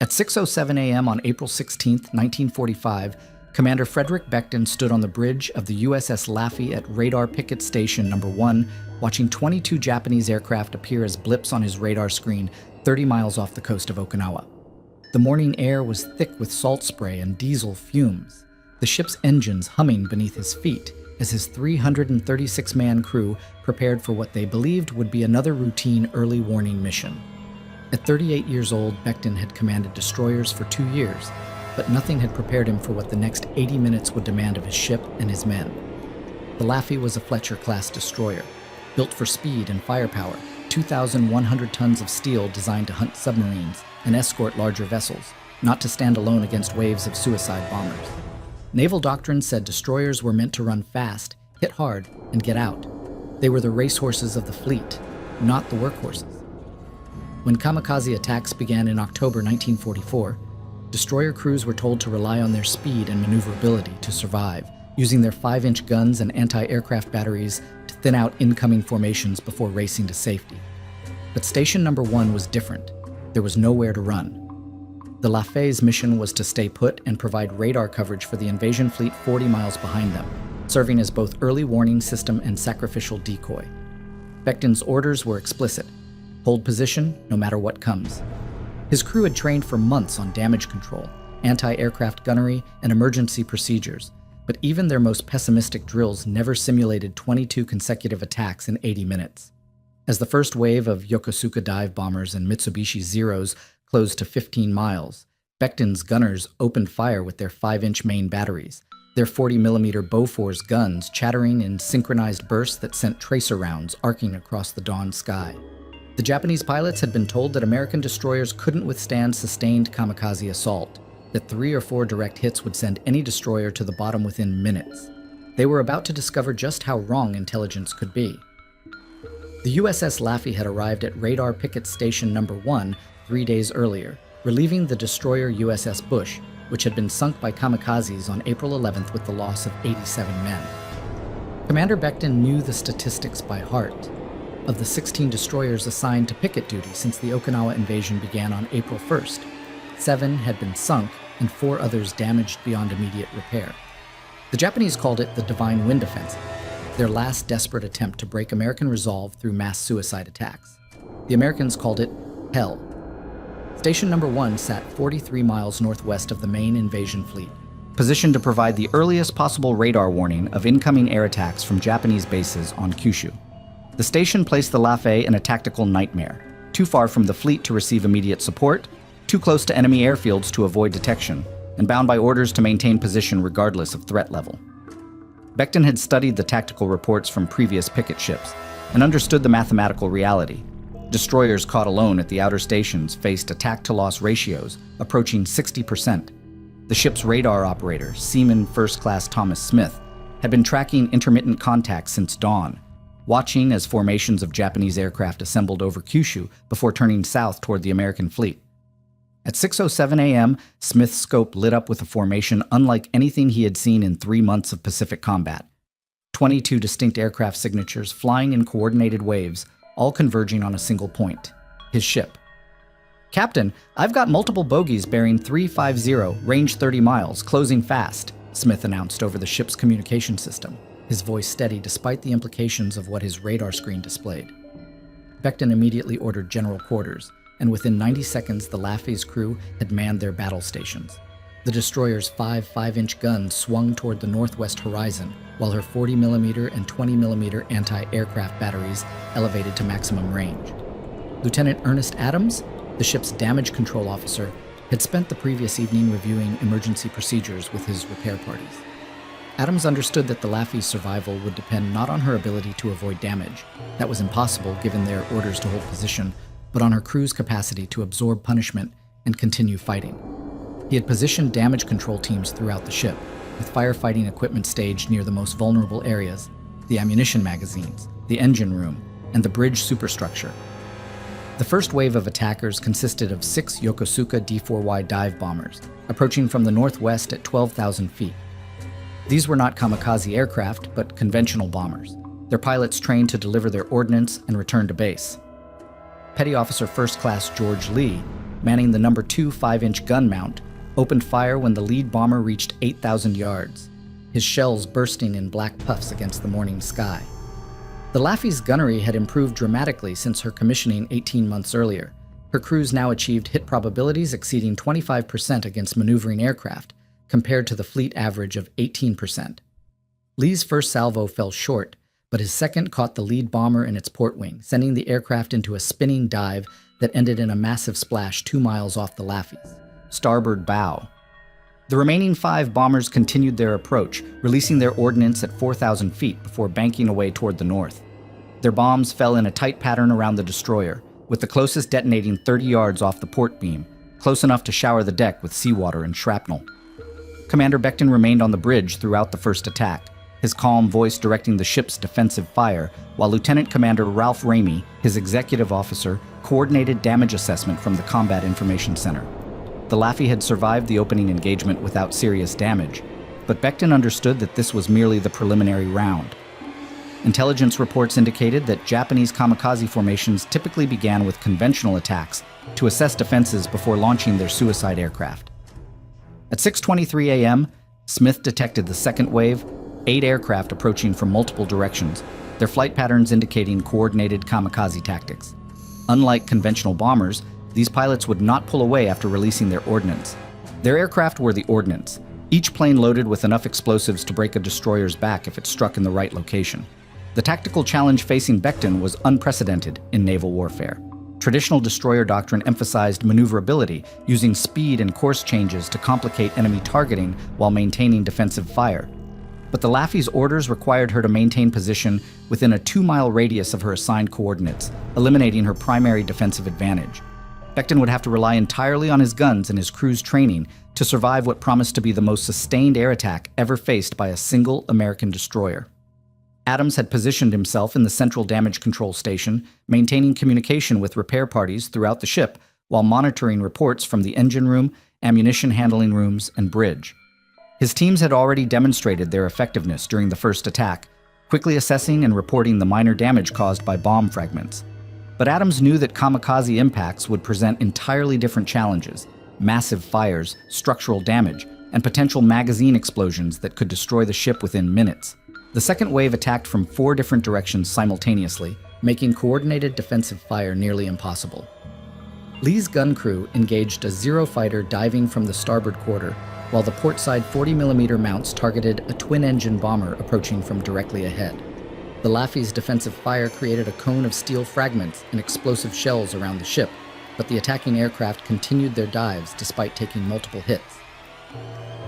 At 6:07 a.m. on April 16, 1945, Commander Frederick Becton stood on the bridge of the USS Laffey at Radar Picket Station No. 1, watching 22 Japanese aircraft appear as blips on his radar screen 30 miles off the coast of Okinawa. The morning air was thick with salt spray and diesel fumes, the ship's engines humming beneath his feet as his 336-man crew prepared for what they believed would be another routine early warning mission. At 38 years old, Becton had commanded destroyers for 2 years, but nothing had prepared him for what the next 80 minutes would demand of his ship and his men. The Laffey was a Fletcher-class destroyer, built for speed and firepower, 2,100 tons of steel designed to hunt submarines and escort larger vessels, not to stand alone against waves of suicide bombers. Naval doctrine said destroyers were meant to run fast, hit hard, and get out. They were the racehorses of the fleet, not the workhorses. When kamikaze attacks began in October 1944, destroyer crews were told to rely on their speed and maneuverability to survive, using their 5-inch guns and anti-aircraft batteries to thin out incoming formations before racing to safety. But Station No. 1 was different. There was nowhere to run. The Laffey's mission was to stay put and provide radar coverage for the invasion fleet 40 miles behind them, serving as both early warning system and sacrificial decoy. Becton's orders were explicit: hold position no matter what comes. His crew had trained for months on damage control, anti-aircraft gunnery, and emergency procedures, but even their most pessimistic drills never simulated 22 consecutive attacks in 80 minutes. As the first wave of Yokosuka dive bombers and Mitsubishi Zeros closed to 15 miles, Becton's gunners opened fire with their 5-inch main batteries, their 40mm Bofors guns chattering in synchronized bursts that sent tracer rounds arcing across the dawn sky. The Japanese pilots had been told that American destroyers couldn't withstand sustained kamikaze assault, that 3 or 4 direct hits would send any destroyer to the bottom within minutes. They were about to discover just how wrong intelligence could be. The USS Laffey had arrived at Radar Picket Station No. 1 3 days earlier, relieving the destroyer USS Bush, which had been sunk by kamikazes on April 11th with the loss of 87 men. Commander Becton knew the statistics by heart. Of the 16 destroyers assigned to picket duty since the Okinawa invasion began on April 1st, 7 had been sunk and 4 others damaged beyond immediate repair. The Japanese called it the Divine Wind Offensive, their last desperate attempt to break American resolve through mass suicide attacks. The Americans called it Hell. Station No. 1 sat 43 miles northwest of the main invasion fleet, positioned to provide the earliest possible radar warning of incoming air attacks from Japanese bases on Kyushu. The station placed the Laffey in a tactical nightmare, too far from the fleet to receive immediate support, too close to enemy airfields to avoid detection, and bound by orders to maintain position regardless of threat level. Becton had studied the tactical reports from previous picket ships and understood the mathematical reality. Destroyers caught alone at the outer stations faced attack-to-loss ratios approaching 60%. The ship's radar operator, Seaman First Class Thomas Smith, had been tracking intermittent contacts since dawn, watching as formations of Japanese aircraft assembled over Kyushu before turning south toward the American fleet. At 6:07 a.m., Smith's scope lit up with a formation unlike anything he had seen in 3 months of Pacific combat. 22 distinct aircraft signatures flying in coordinated waves, all converging on a single point: his ship. "Captain, I've got multiple bogies bearing 350, range 30 miles, closing fast," Smith announced over the ship's communication system, his voice steady despite the implications of what his radar screen displayed. Becton immediately ordered general quarters, and within 90 seconds the Laffey's crew had manned their battle stations. The destroyer's 5-inch guns swung toward the northwest horizon, while her 40mm and 20mm anti-aircraft batteries elevated to maximum range. Lieutenant Ernest Adams, the ship's damage control officer, had spent the previous evening reviewing emergency procedures with his repair parties. Adams understood that the Laffey's survival would depend not on her ability to avoid damage. That was impossible given their orders to hold position, but on her crew's capacity to absorb punishment and continue fighting. He had positioned damage control teams throughout the ship, with firefighting equipment staged near the most vulnerable areas: the ammunition magazines, the engine room, and the bridge superstructure. The first wave of attackers consisted of 6 Yokosuka D-4Y dive bombers, approaching from the northwest at 12,000 feet. These were not kamikaze aircraft, but conventional bombers, their pilots trained to deliver their ordnance and return to base. Petty Officer First Class George Lee, manning the number 2 5-inch gun mount, opened fire when the lead bomber reached 8,000 yards, his shells bursting in black puffs against the morning sky. The Laffey's gunnery had improved dramatically since her commissioning 18 months earlier. Her crews now achieved hit probabilities exceeding 25% against maneuvering aircraft, compared to the fleet average of 18%. Lee's first salvo fell short, but his second caught the lead bomber in its port wing, sending the aircraft into a spinning dive that ended in a massive splash 2 miles off the Laffey's starboard bow. The remaining 5 bombers continued their approach, releasing their ordnance at 4,000 feet before banking away toward the north. Their bombs fell in a tight pattern around the destroyer, with the closest detonating 30 yards off the port beam, close enough to shower the deck with seawater and shrapnel. Commander Becton remained on the bridge throughout the first attack, his calm voice directing the ship's defensive fire, while Lieutenant Commander Ralph Ramey, his executive officer, coordinated damage assessment from the Combat Information Center. The Laffey had survived the opening engagement without serious damage, but Becton understood that this was merely the preliminary round. Intelligence reports indicated that Japanese kamikaze formations typically began with conventional attacks to assess defenses before launching their suicide aircraft. At 6:23 a.m., Smith detected the second wave, 8 aircraft approaching from multiple directions, their flight patterns indicating coordinated kamikaze tactics. Unlike conventional bombers, these pilots would not pull away after releasing their ordnance. Their aircraft were the ordnance, each plane loaded with enough explosives to break a destroyer's back if it struck in the right location. The tactical challenge facing Becton was unprecedented in naval warfare. Traditional destroyer doctrine emphasized maneuverability, using speed and course changes to complicate enemy targeting while maintaining defensive fire. But the Laffey's orders required her to maintain position within a 2-mile radius of her assigned coordinates, eliminating her primary defensive advantage. Becton would have to rely entirely on his guns and his crew's training to survive what promised to be the most sustained air attack ever faced by a single American destroyer. Adams had positioned himself in the central damage control station, maintaining communication with repair parties throughout the ship while monitoring reports from the engine room, ammunition handling rooms, and bridge. His teams had already demonstrated their effectiveness during the first attack, quickly assessing and reporting the minor damage caused by bomb fragments. But Adams knew that kamikaze impacts would present entirely different challenges: massive fires, structural damage, and potential magazine explosions that could destroy the ship within minutes. The second wave attacked from 4 different directions simultaneously, making coordinated defensive fire nearly impossible. Lee's gun crew engaged a Zero fighter diving from the starboard quarter, while the portside 40mm mounts targeted a twin-engine bomber approaching from directly ahead. The Laffey's defensive fire created a cone of steel fragments and explosive shells around the ship, but the attacking aircraft continued their dives despite taking multiple hits.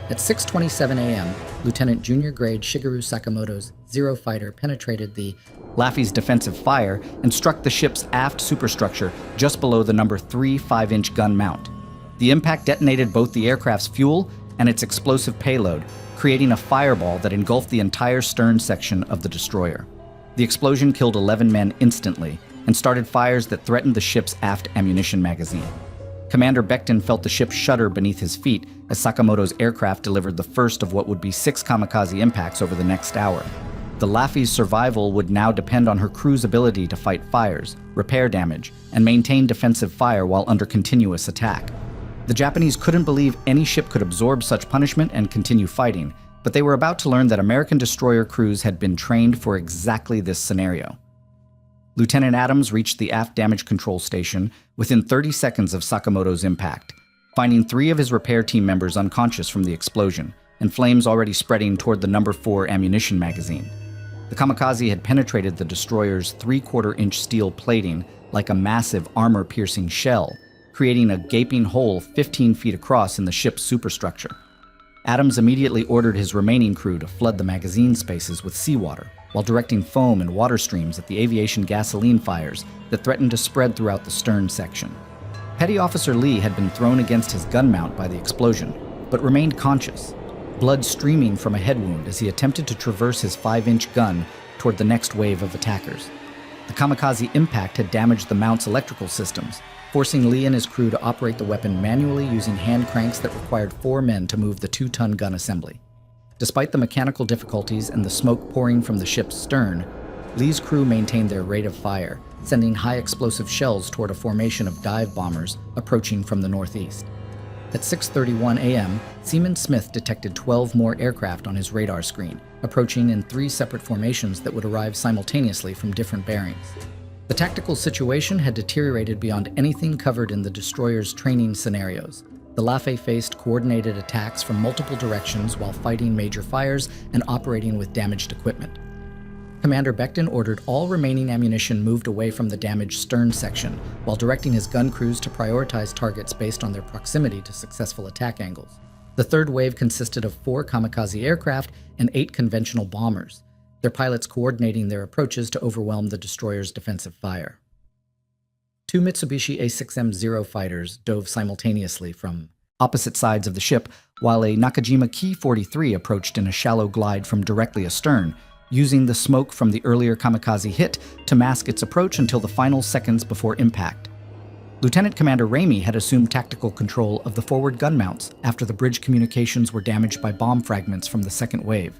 At 6:27 a.m., Lieutenant Junior Grade Shigeru Sakamoto's Zero fighter penetrated the Laffey's defensive fire and struck the ship's aft superstructure just below the number 3 5-inch gun mount. The impact detonated both the aircraft's fuel and its explosive payload, creating a fireball that engulfed the entire stern section of the destroyer. The explosion killed 11 men instantly and started fires that threatened the ship's aft ammunition magazine. Commander Becton felt the ship shudder beneath his feet as Sakamoto's aircraft delivered the first of what would be 6 kamikaze impacts over the next hour. The Laffey's survival would now depend on her crew's ability to fight fires, repair damage, and maintain defensive fire while under continuous attack. The Japanese couldn't believe any ship could absorb such punishment and continue fighting, but they were about to learn that American destroyer crews had been trained for exactly this scenario. Lieutenant Adams reached the aft damage control station within 30 seconds of Sakamoto's impact, finding 3 of his repair team members unconscious from the explosion, and flames already spreading toward the number 4 ammunition magazine. The kamikaze had penetrated the destroyer's 3/4-inch steel plating like a massive armor-piercing shell, creating a gaping hole 15 feet across in the ship's superstructure. Adams immediately ordered his remaining crew to flood the magazine spaces with seawater, while directing foam and water streams at the aviation gasoline fires that threatened to spread throughout the stern section. Petty Officer Lee had been thrown against his gun mount by the explosion, but remained conscious, blood streaming from a head wound as he attempted to traverse his 5-inch gun toward the next wave of attackers. The kamikaze impact had damaged the mount's electrical systems, forcing Lee and his crew to operate the weapon manually using hand cranks that required 4 men to move the 2-ton gun assembly. Despite the mechanical difficulties and the smoke pouring from the ship's stern, Lee's crew maintained their rate of fire, sending high explosive shells toward a formation of dive bombers approaching from the northeast. At 6:31 a.m., Seaman Smith detected 12 more aircraft on his radar screen, approaching in 3 separate formations that would arrive simultaneously from different bearings. The tactical situation had deteriorated beyond anything covered in the destroyer's training scenarios. The Lafe faced coordinated attacks from multiple directions while fighting major fires and operating with damaged equipment. Commander Becton ordered all remaining ammunition moved away from the damaged stern section, while directing his gun crews to prioritize targets based on their proximity to successful attack angles. The third wave consisted of 4 kamikaze aircraft and 8 conventional bombers, their pilots coordinating their approaches to overwhelm the destroyer's defensive fire. 2 Mitsubishi A6M0 fighters dove simultaneously from opposite sides of the ship, while a Nakajima Ki-43 approached in a shallow glide from directly astern, using the smoke from the earlier kamikaze hit to mask its approach until the final seconds before impact. Lieutenant Commander Ramey had assumed tactical control of the forward gun mounts after the bridge communications were damaged by bomb fragments from the second wave.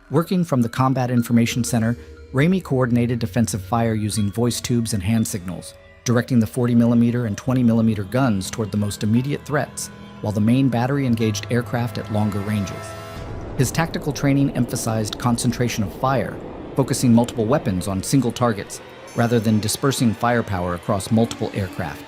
Working from the Combat Information Center, Ramey coordinated defensive fire using voice tubes and hand signals, directing the 40mm and 20mm guns toward the most immediate threats, while the main battery engaged aircraft at longer ranges. His tactical training emphasized concentration of fire, focusing multiple weapons on single targets, rather than dispersing firepower across multiple aircraft.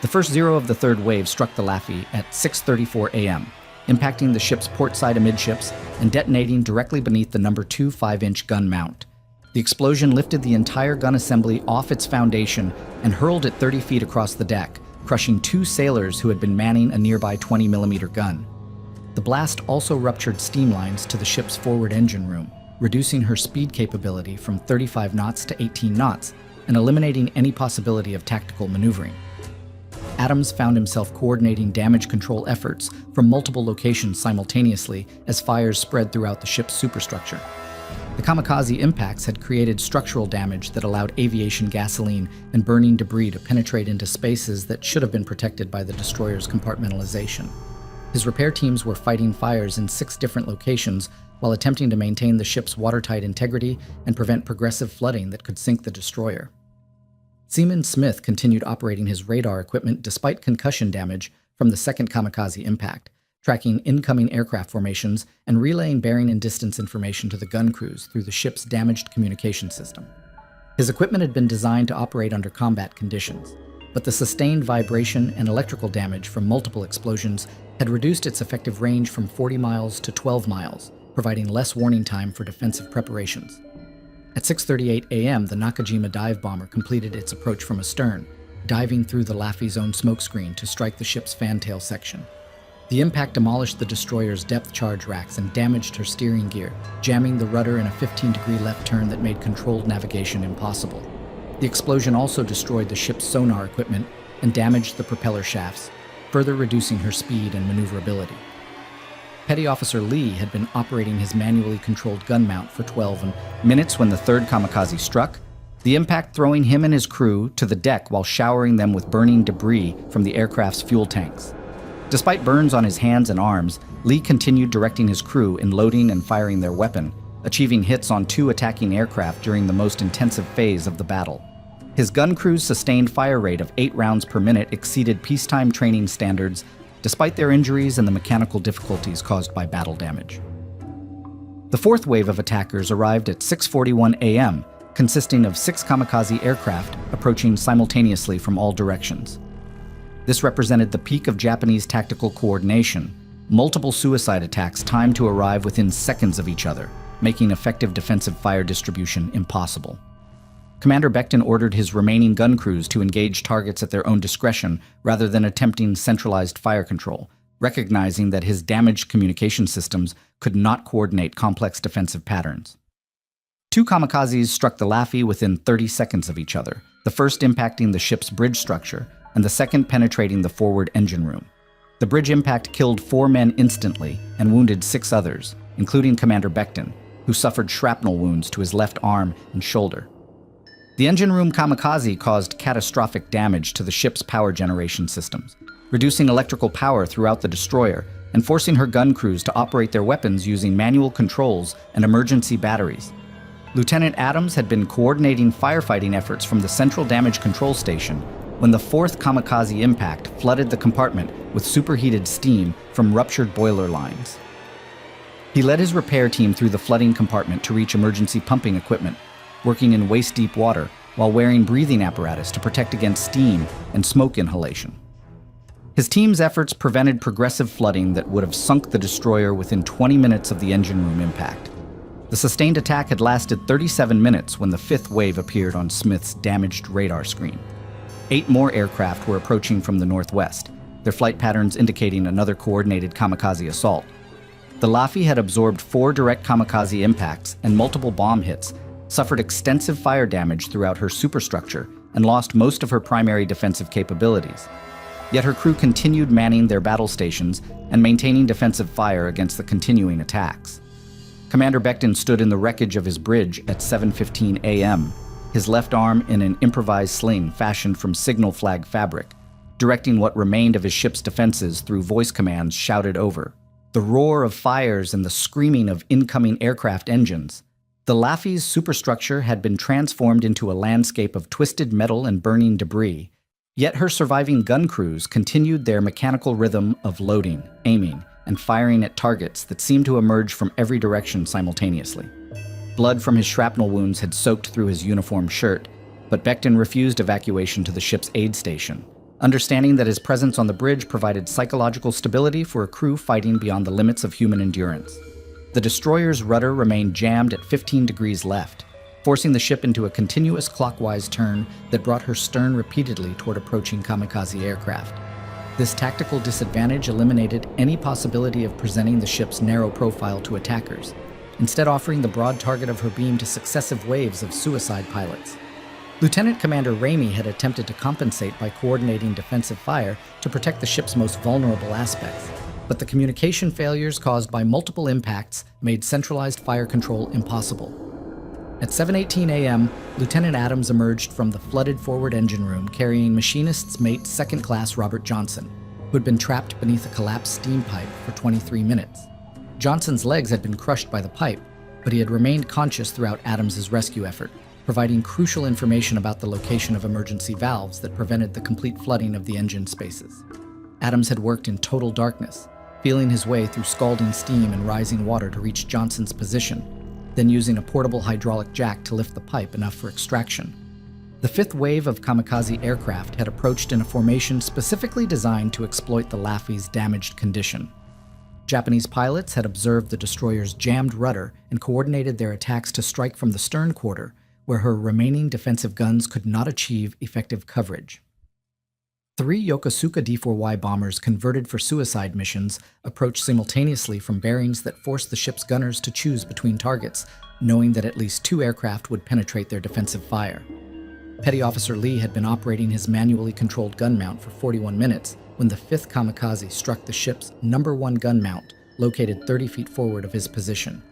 The first Zero of the third wave struck the Lafe at 6:34 a.m., impacting the ship's portside amidships and detonating directly beneath the number 2 5-inch gun mount. The explosion lifted the entire gun assembly off its foundation and hurled it 30 feet across the deck, crushing 2 sailors who had been manning a nearby 20mm gun. The blast also ruptured steam lines to the ship's forward engine room, reducing her speed capability from 35 knots to 18 knots and eliminating any possibility of tactical maneuvering. Adams found himself coordinating damage control efforts from multiple locations simultaneously as fires spread throughout the ship's superstructure. The kamikaze impacts had created structural damage that allowed aviation gasoline and burning debris to penetrate into spaces that should have been protected by the destroyer's compartmentalization. His repair teams were fighting fires in 6 different locations while attempting to maintain the ship's watertight integrity and prevent progressive flooding that could sink the destroyer. Seaman Smith continued operating his radar equipment despite concussion damage from the second kamikaze impact, tracking incoming aircraft formations and relaying bearing and distance information to the gun crews through the ship's damaged communication system. His equipment had been designed to operate under combat conditions, but the sustained vibration and electrical damage from multiple explosions had reduced its effective range from 40 miles to 12 miles, providing less warning time for defensive preparations. At 6:38 a.m., the Nakajima dive bomber completed its approach from astern, diving through the Lafe's own smokescreen to strike the ship's fantail section. The impact demolished the destroyer's depth charge racks and damaged her steering gear, jamming the rudder in a 15-degree left turn that made controlled navigation impossible. The explosion also destroyed the ship's sonar equipment and damaged the propeller shafts, further reducing her speed and maneuverability. Petty Officer Lee had been operating his manually controlled gun mount for 12 minutes when the third kamikaze struck, the impact throwing him and his crew to the deck while showering them with burning debris from the aircraft's fuel tanks. Despite burns on his hands and arms, Lee continued directing his crew in loading and firing their weapon, achieving hits on 2 attacking aircraft during the most intensive phase of the battle. His gun crew's sustained fire rate of 8 rounds per minute exceeded peacetime training standards, despite their injuries and the mechanical difficulties caused by battle damage. The fourth wave of attackers arrived at 6:41 a.m., consisting of 6 kamikaze aircraft approaching simultaneously from all directions. This represented the peak of Japanese tactical coordination, multiple suicide attacks timed to arrive within seconds of each other, making effective defensive fire distribution impossible. Commander Becton ordered his remaining gun crews to engage targets at their own discretion rather than attempting centralized fire control, recognizing that his damaged communication systems could not coordinate complex defensive patterns. 2 kamikazes struck the Lafe within 30 seconds of each other, the first impacting the ship's bridge structure and the second penetrating the forward engine room. The bridge impact killed 4 men instantly and wounded 6 others, including Commander Becton, who suffered shrapnel wounds to his left arm and shoulder. The engine room kamikaze caused catastrophic damage to the ship's power generation systems, reducing electrical power throughout the destroyer and forcing her gun crews to operate their weapons using manual controls and emergency batteries. Lieutenant Adams had been coordinating firefighting efforts from the Central Damage Control Station when the fourth kamikaze impact flooded the compartment with superheated steam from ruptured boiler lines. He led his repair team through the flooding compartment to reach emergency pumping equipment, working in waist-deep water while wearing breathing apparatus to protect against steam and smoke inhalation. His team's efforts prevented progressive flooding that would have sunk the destroyer within 20 minutes of the engine room impact. The sustained attack had lasted 37 minutes when the fifth wave appeared on Smith's damaged radar screen. 8 more aircraft were approaching from the northwest, their flight patterns indicating another coordinated kamikaze assault. The Laffy had absorbed 4 direct kamikaze impacts and multiple bomb hits, suffered extensive fire damage throughout her superstructure, and lost most of her primary defensive capabilities. Yet her crew continued manning their battle stations and maintaining defensive fire against the continuing attacks. Commander Becton stood in the wreckage of his bridge at 7:15 a.m., his left arm in an improvised sling fashioned from signal flag fabric, directing what remained of his ship's defenses through voice commands shouted over. The roar of fires and the screaming of incoming aircraft engines. The Laffy's superstructure had been transformed into a landscape of twisted metal and burning debris, yet her surviving gun crews continued their mechanical rhythm of loading, aiming, and firing at targets that seemed to emerge from every direction simultaneously. Blood from his shrapnel wounds had soaked through his uniform shirt, but Becton refused evacuation to the ship's aid station, understanding that his presence on the bridge provided psychological stability for a crew fighting beyond the limits of human endurance. The destroyer's rudder remained jammed at 15 degrees left, forcing the ship into a continuous clockwise turn that brought her stern repeatedly toward approaching kamikaze aircraft. This tactical disadvantage eliminated any possibility of presenting the ship's narrow profile to attackers, instead offering the broad target of her beam to successive waves of suicide pilots. Lieutenant Commander Ramey had attempted to compensate by coordinating defensive fire to protect the ship's most vulnerable aspects, but the communication failures caused by multiple impacts made centralized fire control impossible. At 7:18 a.m., Lieutenant Adams emerged from the flooded forward engine room carrying machinist's mate second class Robert Johnson, who had been trapped beneath a collapsed steam pipe for 23 minutes. Johnson's legs had been crushed by the pipe, but he had remained conscious throughout Adams's rescue effort, providing crucial information about the location of emergency valves that prevented the complete flooding of the engine spaces. Adams had worked in total darkness, feeling his way through scalding steam and rising water to reach Johnson's position, then using a portable hydraulic jack to lift the pipe enough for extraction. The fifth wave of kamikaze aircraft had approached in a formation specifically designed to exploit the Laffy's damaged condition. Japanese pilots had observed the destroyer's jammed rudder and coordinated their attacks to strike from the stern quarter, where her remaining defensive guns could not achieve effective coverage. 3 Yokosuka D-4Y bombers converted for suicide missions approached simultaneously from bearings that forced the ship's gunners to choose between targets, knowing that at least 2 aircraft would penetrate their defensive fire. Petty Officer Lee had been operating his manually controlled gun mount for 41 minutes when the 5th kamikaze struck the ship's number 1 gun mount, located 30 feet forward of his position.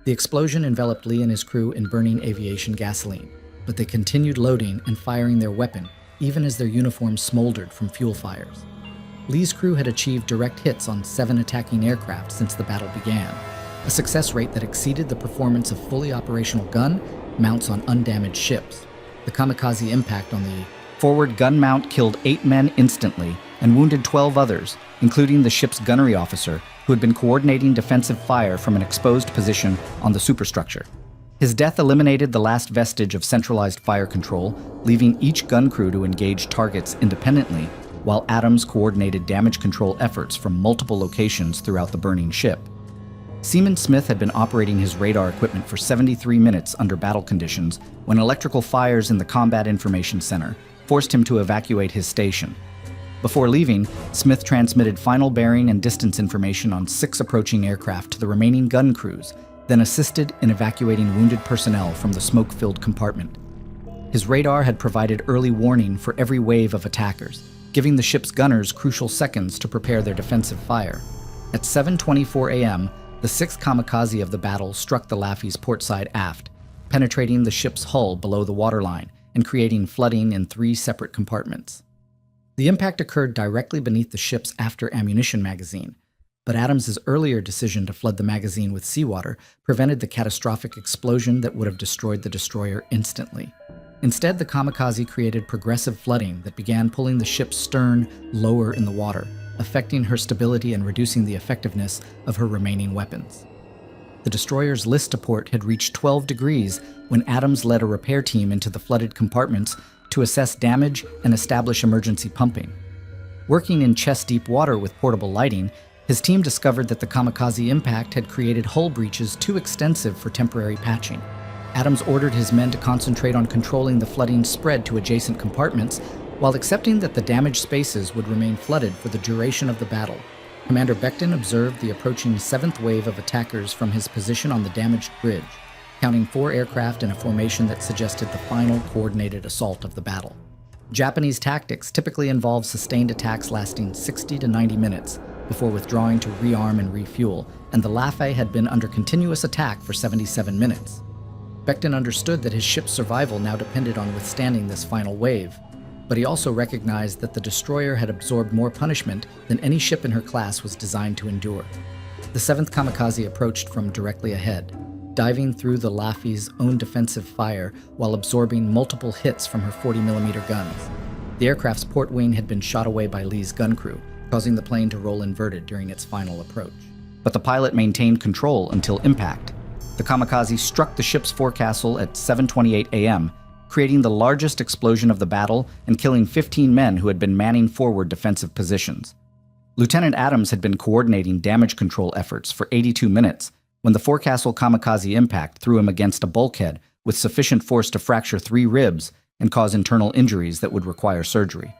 The explosion enveloped Lee and his crew in burning aviation gasoline, but they continued loading and firing their weapon, even as their uniforms smoldered from fuel fires. Lee's crew had achieved direct hits on 7 attacking aircraft since the battle began, a success rate that exceeded the performance of fully operational gun mounts on undamaged ships. The kamikaze impact on the forward gun mount killed 8 men instantly and wounded 12 others, including the ship's gunnery officer, who had been coordinating defensive fire from an exposed position on the superstructure. His death eliminated the last vestige of centralized fire control, leaving each gun crew to engage targets independently, while Adams coordinated damage control efforts from multiple locations throughout the burning ship. Seaman Smith had been operating his radar equipment for 73 minutes under battle conditions when electrical fires in the Combat Information Center forced him to evacuate his station. Before leaving, Smith transmitted final bearing and distance information on 6 approaching aircraft to the remaining gun crews, then assisted in evacuating wounded personnel from the smoke-filled compartment. His radar had provided early warning for every wave of attackers, giving the ship's gunners crucial seconds to prepare their defensive fire. At 7:24 a.m., the 6th kamikaze of the battle struck the Laffy's portside aft, penetrating the ship's hull below the waterline and creating flooding in 3 separate compartments. The impact occurred directly beneath the ship's after-ammunition magazine, but Adams's earlier decision to flood the magazine with seawater prevented the catastrophic explosion that would have destroyed the destroyer instantly. Instead, the kamikaze created progressive flooding that began pulling the ship's stern lower in the water, affecting her stability and reducing the effectiveness of her remaining weapons. The destroyer's list to port had reached 12 degrees when Adams led a repair team into the flooded compartments to assess damage and establish emergency pumping. Working in chest-deep water with portable lighting, his team discovered that the kamikaze impact had created hull breaches too extensive for temporary patching. Adams ordered his men to concentrate on controlling the flooding spread to adjacent compartments, while accepting that the damaged spaces would remain flooded for the duration of the battle. Commander Becton observed the approaching 7th wave of attackers from his position on the damaged bridge, counting 4 aircraft in a formation that suggested the final coordinated assault of the battle. Japanese tactics typically involve sustained attacks lasting 60 to 90 minutes before withdrawing to rearm and refuel, and the Laffey had been under continuous attack for 77 minutes. Becton understood that his ship's survival now depended on withstanding this final wave, but he also recognized that the destroyer had absorbed more punishment than any ship in her class was designed to endure. The 7th kamikaze approached from directly ahead, diving through the Laffey's own defensive fire while absorbing multiple hits from her 40mm guns. The aircraft's port wing had been shot away by Lee's gun crew, causing the plane to roll inverted during its final approach. But the pilot maintained control until impact. The kamikaze struck the ship's forecastle at 7:28 a.m., creating the largest explosion of the battle and killing 15 men who had been manning forward defensive positions. Lieutenant Adams had been coordinating damage control efforts for 82 minutes when the forecastle kamikaze impact threw him against a bulkhead with sufficient force to fracture 3 ribs and cause internal injuries that would require surgery.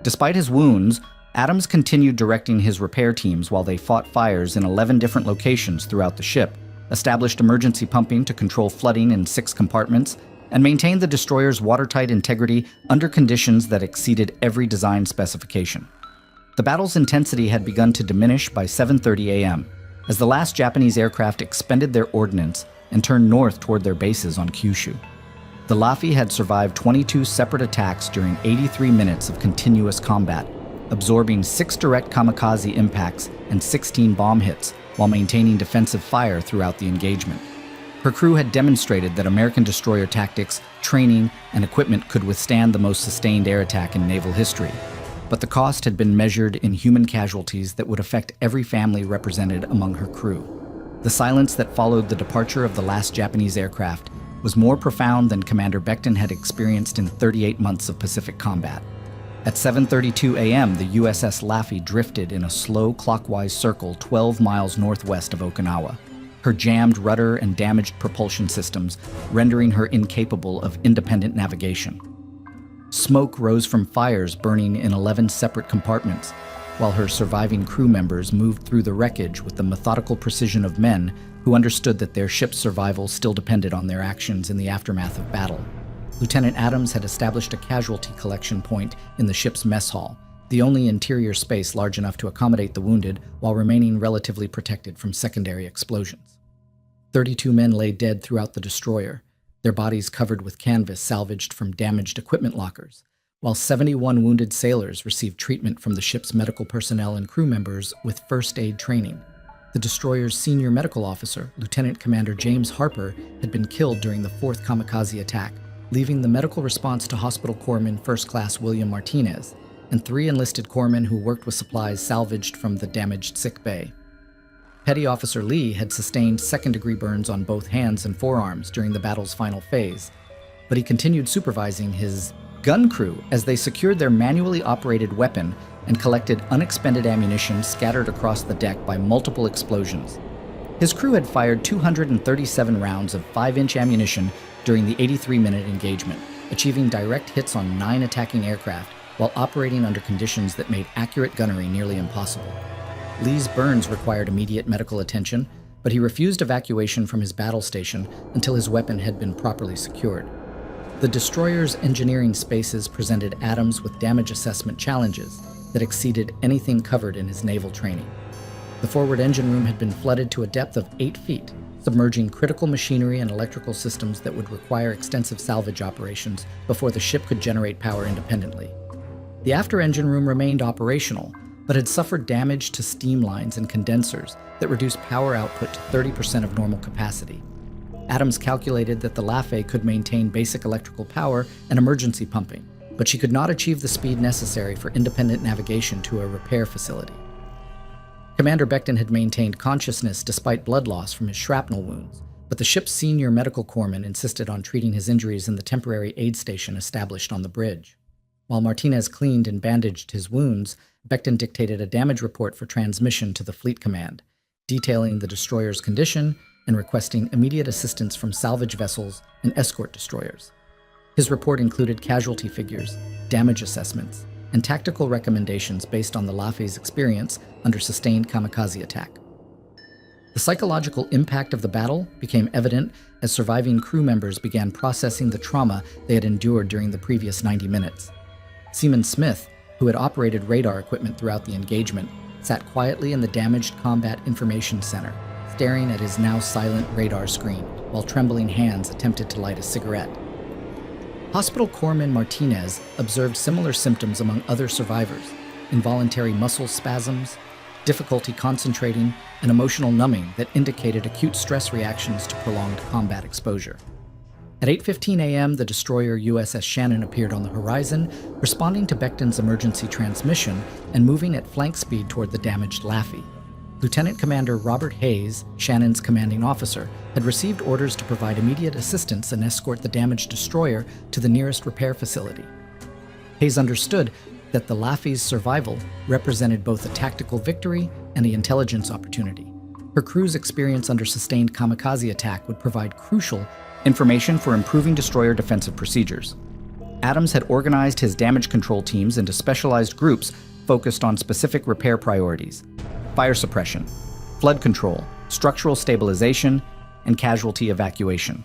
Despite his wounds, Adams continued directing his repair teams while they fought fires in 11 different locations throughout the ship, established emergency pumping to control flooding in 6 compartments, and maintained the destroyer's watertight integrity under conditions that exceeded every design specification. The battle's intensity had begun to diminish by 7:30 a.m., as the last Japanese aircraft expended their ordnance and turned north toward their bases on Kyushu. The Laffey had survived 22 separate attacks during 83 minutes of continuous combat, absorbing 6 direct kamikaze impacts and 16 bomb hits, while maintaining defensive fire throughout the engagement. Her crew had demonstrated that American destroyer tactics, training, and equipment could withstand the most sustained air attack in naval history, but the cost had been measured in human casualties that would affect every family represented among her crew. The silence that followed the departure of the last Japanese aircraft was more profound than Commander Becton had experienced in 38 months of Pacific combat. At 7:32 a.m., the USS Laffey drifted in a slow clockwise circle 12 miles northwest of Okinawa, her jammed rudder and damaged propulsion systems rendering her incapable of independent navigation. Smoke rose from fires burning in 11 separate compartments, while her surviving crew members moved through the wreckage with the methodical precision of men who understood that their ship's survival still depended on their actions in the aftermath of battle. Lieutenant Adams had established a casualty collection point in the ship's mess hall, the only interior space large enough to accommodate the wounded while remaining relatively protected from secondary explosions. 32 men lay dead throughout the destroyer, their bodies covered with canvas salvaged from damaged equipment lockers, while 71 wounded sailors received treatment from the ship's medical personnel and crew members with first aid training. The destroyer's senior medical officer, Lieutenant Commander James Harper, had been killed during the 4th kamikaze attack, leaving the medical response to Hospital Corpsman First Class William Martinez and 3 enlisted corpsmen who worked with supplies salvaged from the damaged sick bay. Petty Officer Lee had sustained second-degree burns on both hands and forearms during the battle's final phase, but he continued supervising his gun crew as they secured their manually operated weapon and collected unexpended ammunition scattered across the deck by multiple explosions. His crew had fired 237 rounds of 5-inch ammunition during the 83-minute engagement, achieving direct hits on 9 attacking aircraft while operating under conditions that made accurate gunnery nearly impossible. Lee's burns required immediate medical attention, but he refused evacuation from his battle station until his weapon had been properly secured. The destroyer's engineering spaces presented Adams with damage assessment challenges that exceeded anything covered in his naval training. The forward engine room had been flooded to a depth of 8 feet, submerging critical machinery and electrical systems that would require extensive salvage operations before the ship could generate power independently. The after engine room remained operational, but had suffered damage to steam lines and condensers that reduced power output to 30% of normal capacity. Adams calculated that the Laffey could maintain basic electrical power and emergency pumping, but she could not achieve the speed necessary for independent navigation to a repair facility. Commander Becton had maintained consciousness despite blood loss from his shrapnel wounds, but the ship's senior medical corpsman insisted on treating his injuries in the temporary aid station established on the bridge. While Martinez cleaned and bandaged his wounds, Becton dictated a damage report for transmission to the Fleet Command, detailing the destroyer's condition and requesting immediate assistance from salvage vessels and escort destroyers. His report included casualty figures, damage assessments, and tactical recommendations based on the Laffey's experience under sustained kamikaze attack. The psychological impact of the battle became evident as surviving crew members began processing the trauma they had endured during the previous 90 minutes. Seaman Smith, who had operated radar equipment throughout the engagement, sat quietly in the damaged Combat Information Center, staring at his now silent radar screen while trembling hands attempted to light a cigarette. Hospital corpsman Martinez observed similar symptoms among other survivors: involuntary muscle spasms, difficulty concentrating, and emotional numbing that indicated acute stress reactions to prolonged combat exposure. At 8:15 a.m., the destroyer USS Shannon appeared on the horizon, responding to Becton's emergency transmission and moving at flank speed toward the damaged Laffey. Lieutenant Commander Robert Hayes, Shannon's commanding officer, had received orders to provide immediate assistance and escort the damaged destroyer to the nearest repair facility. Hayes understood that the Laffey's survival represented both a tactical victory and the intelligence opportunity. Her crew's experience under sustained kamikaze attack would provide crucial information for improving destroyer defensive procedures. Adams had organized his damage control teams into specialized groups focused on specific repair priorities: fire suppression, flood control, structural stabilization, and casualty evacuation.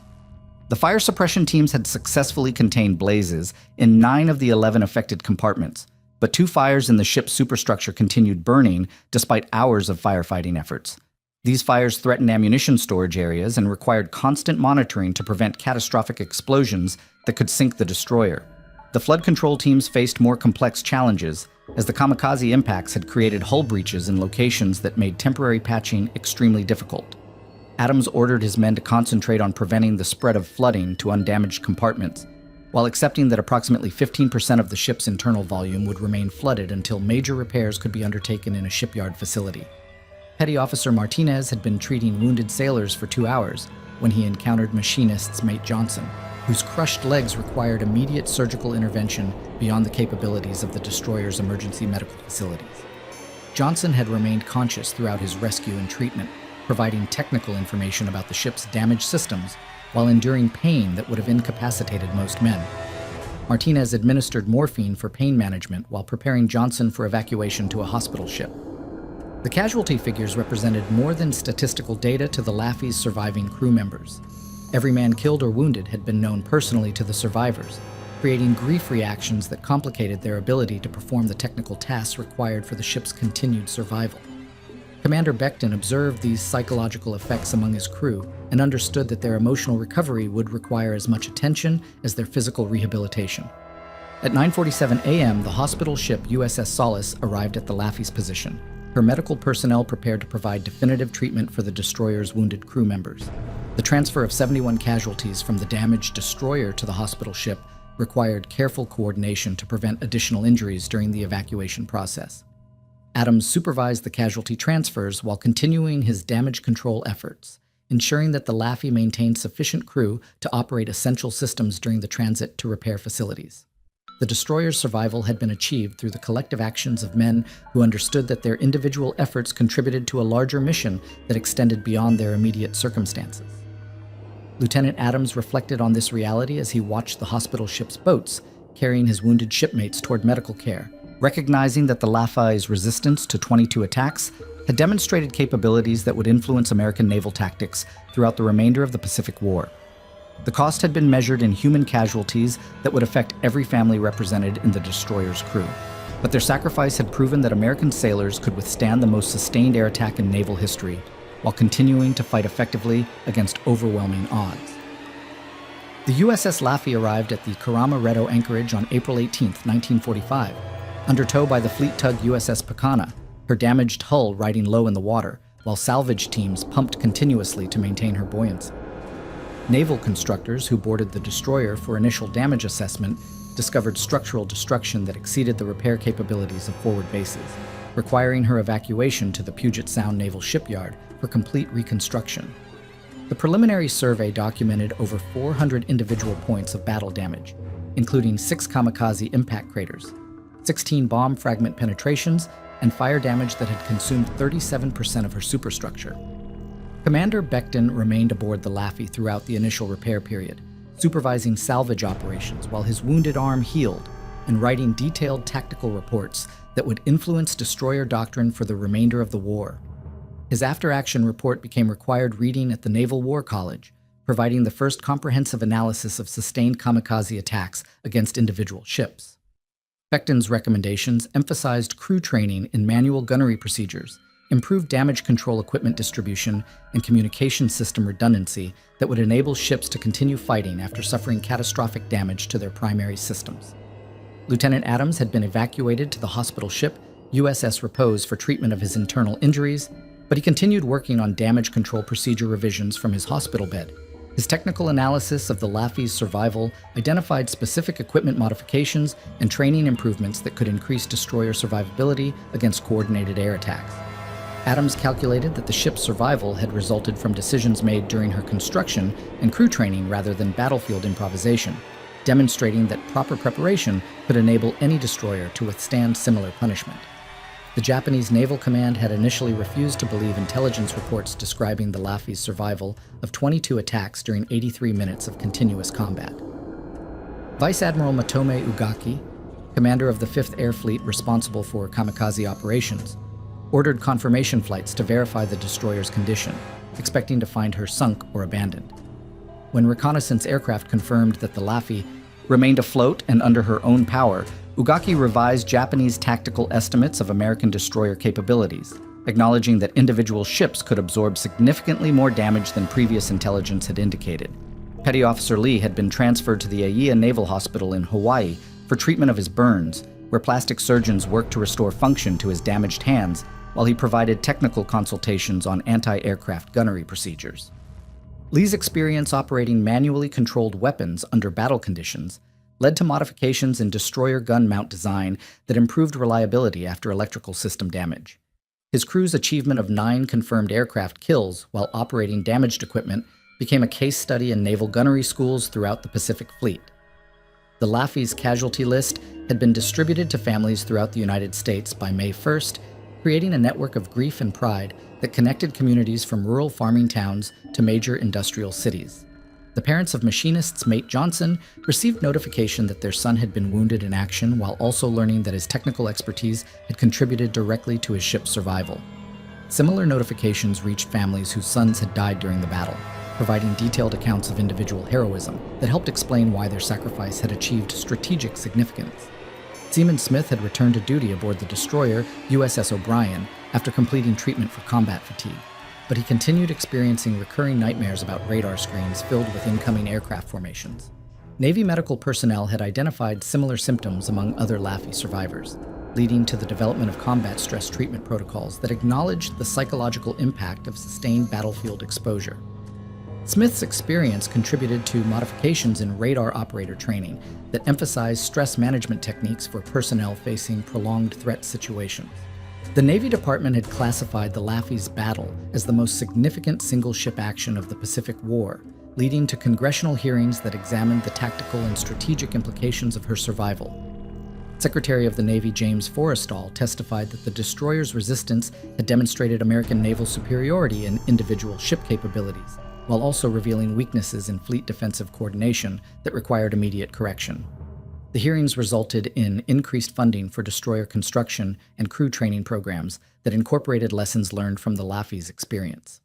The fire suppression teams had successfully contained blazes in 9 of the 11 affected compartments, but 2 fires in the ship's superstructure continued burning despite hours of firefighting efforts. These fires threatened ammunition storage areas and required constant monitoring to prevent catastrophic explosions that could sink the destroyer. The flood control teams faced more complex challenges, as the kamikaze impacts had created hull breaches in locations that made temporary patching extremely difficult. Adams ordered his men to concentrate on preventing the spread of flooding to undamaged compartments, while accepting that approximately 15% of the ship's internal volume would remain flooded until major repairs could be undertaken in a shipyard facility. Petty Officer Martinez had been treating wounded sailors for 2 hours when he encountered Machinist's Mate Johnson, whose crushed legs required immediate surgical intervention beyond the capabilities of the destroyer's emergency medical facilities. Johnson had remained conscious throughout his rescue and treatment, providing technical information about the ship's damaged systems while enduring pain that would have incapacitated most men. Martinez administered morphine for pain management while preparing Johnson for evacuation to a hospital ship. The casualty figures represented more than statistical data to the Laffey's surviving crew members. Every man killed or wounded had been known personally to the survivors, creating grief reactions that complicated their ability to perform the technical tasks required for the ship's continued survival. Commander Becton observed these psychological effects among his crew and understood that their emotional recovery would require as much attention as their physical rehabilitation. At 9:47 a.m., the hospital ship USS Solace arrived at the Laffey's position, her medical personnel prepared to provide definitive treatment for the destroyer's wounded crew members. The transfer of 71 casualties from the damaged destroyer to the hospital ship required careful coordination to prevent additional injuries during the evacuation process. Adams supervised the casualty transfers while continuing his damage control efforts, ensuring that the Laffey maintained sufficient crew to operate essential systems during the transit to repair facilities. The destroyer's survival had been achieved through the collective actions of men who understood that their individual efforts contributed to a larger mission that extended beyond their immediate circumstances. Lieutenant Adams reflected on this reality as he watched the hospital ship's boats carrying his wounded shipmates toward medical care, recognizing that the Laffey's resistance to 22 attacks had demonstrated capabilities that would influence American naval tactics throughout the remainder of the Pacific War. The cost had been measured in human casualties that would affect every family represented in the destroyer's crew, but their sacrifice had proven that American sailors could withstand the most sustained air attack in naval history, while continuing to fight effectively against overwhelming odds. The USS Laffey arrived at the Karama Redo anchorage on April 18, 1945. Under tow by the fleet tug USS Pecana, her damaged hull riding low in the water, while salvage teams pumped continuously to maintain her buoyancy. Naval constructors who boarded the destroyer for initial damage assessment discovered structural destruction that exceeded the repair capabilities of forward bases, requiring her evacuation to the Puget Sound Naval Shipyard for complete reconstruction. The preliminary survey documented over 400 individual points of battle damage, including 6 kamikaze impact craters, 16 bomb fragment penetrations, and fire damage that had consumed 37% of her superstructure. Commander Becton remained aboard the Laffey throughout the initial repair period, supervising salvage operations while his wounded arm healed and writing detailed tactical reports that would influence destroyer doctrine for the remainder of the war. His after-action report became required reading at the Naval War College, providing the first comprehensive analysis of sustained kamikaze attacks against individual ships. Becton's recommendations emphasized crew training in manual gunnery procedures, improved damage control equipment distribution, and communication system redundancy that would enable ships to continue fighting after suffering catastrophic damage to their primary systems. Lieutenant Adams had been evacuated to the hospital ship USS Repose for treatment of his internal injuries, but he continued working on damage control procedure revisions from his hospital bed. His technical analysis of the Laffey's survival identified specific equipment modifications and training improvements that could increase destroyer survivability against coordinated air attacks. Adams calculated that the ship's survival had resulted from decisions made during her construction and crew training rather than battlefield improvisation, demonstrating that proper preparation could enable any destroyer to withstand similar punishment. The Japanese Naval Command had initially refused to believe intelligence reports describing the Laffey's survival of 22 attacks during 83 minutes of continuous combat. Vice Admiral Matome Ugaki, commander of the 5th Air Fleet responsible for kamikaze operations, ordered confirmation flights to verify the destroyer's condition, expecting to find her sunk or abandoned. When reconnaissance aircraft confirmed that the Laffey remained afloat and under her own power, Ugaki revised Japanese tactical estimates of American destroyer capabilities, acknowledging that individual ships could absorb significantly more damage than previous intelligence had indicated. Petty Officer Lee had been transferred to the Aiea Naval Hospital in Hawaii for treatment of his burns, where plastic surgeons worked to restore function to his damaged hands while he provided technical consultations on anti-aircraft gunnery procedures. Lee's experience operating manually controlled weapons under battle conditions led to modifications in destroyer gun mount design that improved reliability after electrical system damage. His crew's achievement of 9 confirmed aircraft kills while operating damaged equipment became a case study in naval gunnery schools throughout the Pacific Fleet. The Laffey's casualty list had been distributed to families throughout the United States by May 1st, creating a network of grief and pride that connected communities from rural farming towns to major industrial cities. The parents of machinist's Mate Johnson received notification that their son had been wounded in action while also learning that his technical expertise had contributed directly to his ship's survival. Similar notifications reached families whose sons had died during the battle, providing detailed accounts of individual heroism that helped explain why their sacrifice had achieved strategic significance. Seaman Smith had returned to duty aboard the destroyer USS O'Brien after completing treatment for combat fatigue, but he continued experiencing recurring nightmares about radar screens filled with incoming aircraft formations. Navy medical personnel had identified similar symptoms among other Laffey survivors, leading to the development of combat stress treatment protocols that acknowledged the psychological impact of sustained battlefield exposure. Smith's experience contributed to modifications in radar operator training that emphasized stress management techniques for personnel facing prolonged threat situations. The Navy Department had classified the Laffey's battle as the most significant single-ship action of the Pacific War, leading to congressional hearings that examined the tactical and strategic implications of her survival. Secretary of the Navy James Forrestal testified that the destroyer's resistance had demonstrated American naval superiority in individual ship capabilities, while also revealing weaknesses in fleet defensive coordination that required immediate correction. The hearings resulted in increased funding for destroyer construction and crew training programs that incorporated lessons learned from the Laffey's experience.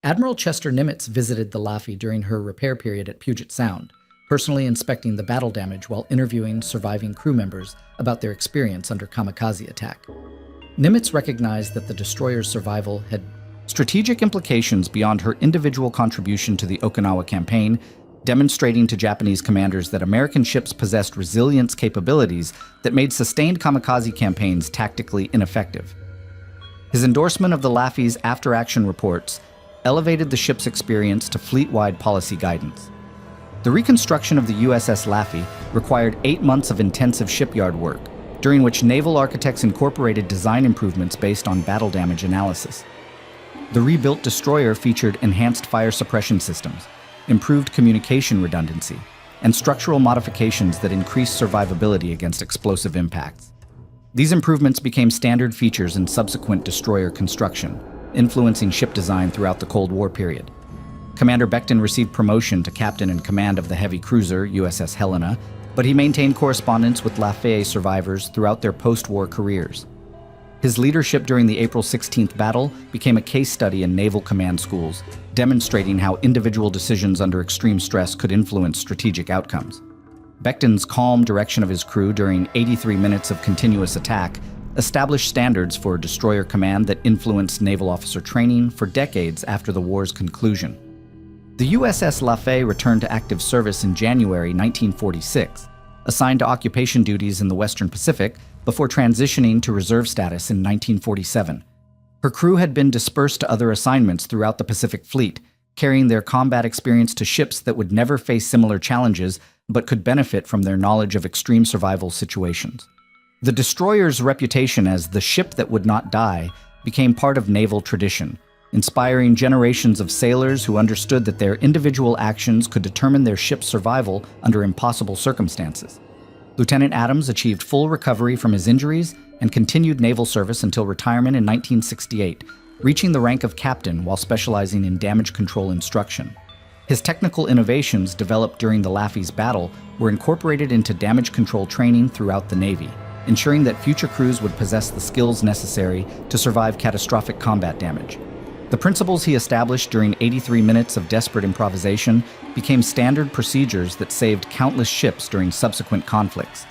Admiral Chester Nimitz visited the Laffey during her repair period at Puget Sound, personally inspecting the battle damage while interviewing surviving crew members about their experience under kamikaze attack. Nimitz recognized that the destroyer's survival had strategic implications beyond her individual contribution to the Okinawa campaign, demonstrating to Japanese commanders that American ships possessed resilience capabilities that made sustained kamikaze campaigns tactically ineffective. His endorsement of the Laffey's after-action reports elevated the ship's experience to fleet-wide policy guidance. The reconstruction of the USS Laffey required 8 months of intensive shipyard work, during which naval architects incorporated design improvements based on battle damage analysis. The rebuilt destroyer featured enhanced fire suppression systems, improved communication redundancy, and structural modifications that increased survivability against explosive impacts. These improvements became standard features in subsequent destroyer construction, influencing ship design throughout the Cold War period. Commander Becton received promotion to captain in command of the heavy cruiser USS Helena, but he maintained correspondence with Laffey survivors throughout their post-war careers. His leadership during the April 16th battle became a case study in naval command schools, demonstrating how individual decisions under extreme stress could influence strategic outcomes. Becton's calm direction of his crew during 83 minutes of continuous attack established standards for destroyer command that influenced naval officer training for decades after the war's conclusion. The USS Laffey returned to active service in January 1946, assigned to occupation duties in the Western Pacific before transitioning to reserve status in 1947. Her crew had been dispersed to other assignments throughout the Pacific Fleet, carrying their combat experience to ships that would never face similar challenges but could benefit from their knowledge of extreme survival situations. The destroyer's reputation as the ship that would not die became part of naval tradition, inspiring generations of sailors who understood that their individual actions could determine their ship's survival under impossible circumstances. Lieutenant Adams achieved full recovery from his injuries and continued naval service until retirement in 1968, reaching the rank of captain while specializing in damage control instruction. His technical innovations developed during the Laffey's battle were incorporated into damage control training throughout the Navy, ensuring that future crews would possess the skills necessary to survive catastrophic combat damage. The principles he established during 83 minutes of desperate improvisation became standard procedures that saved countless ships during subsequent conflicts,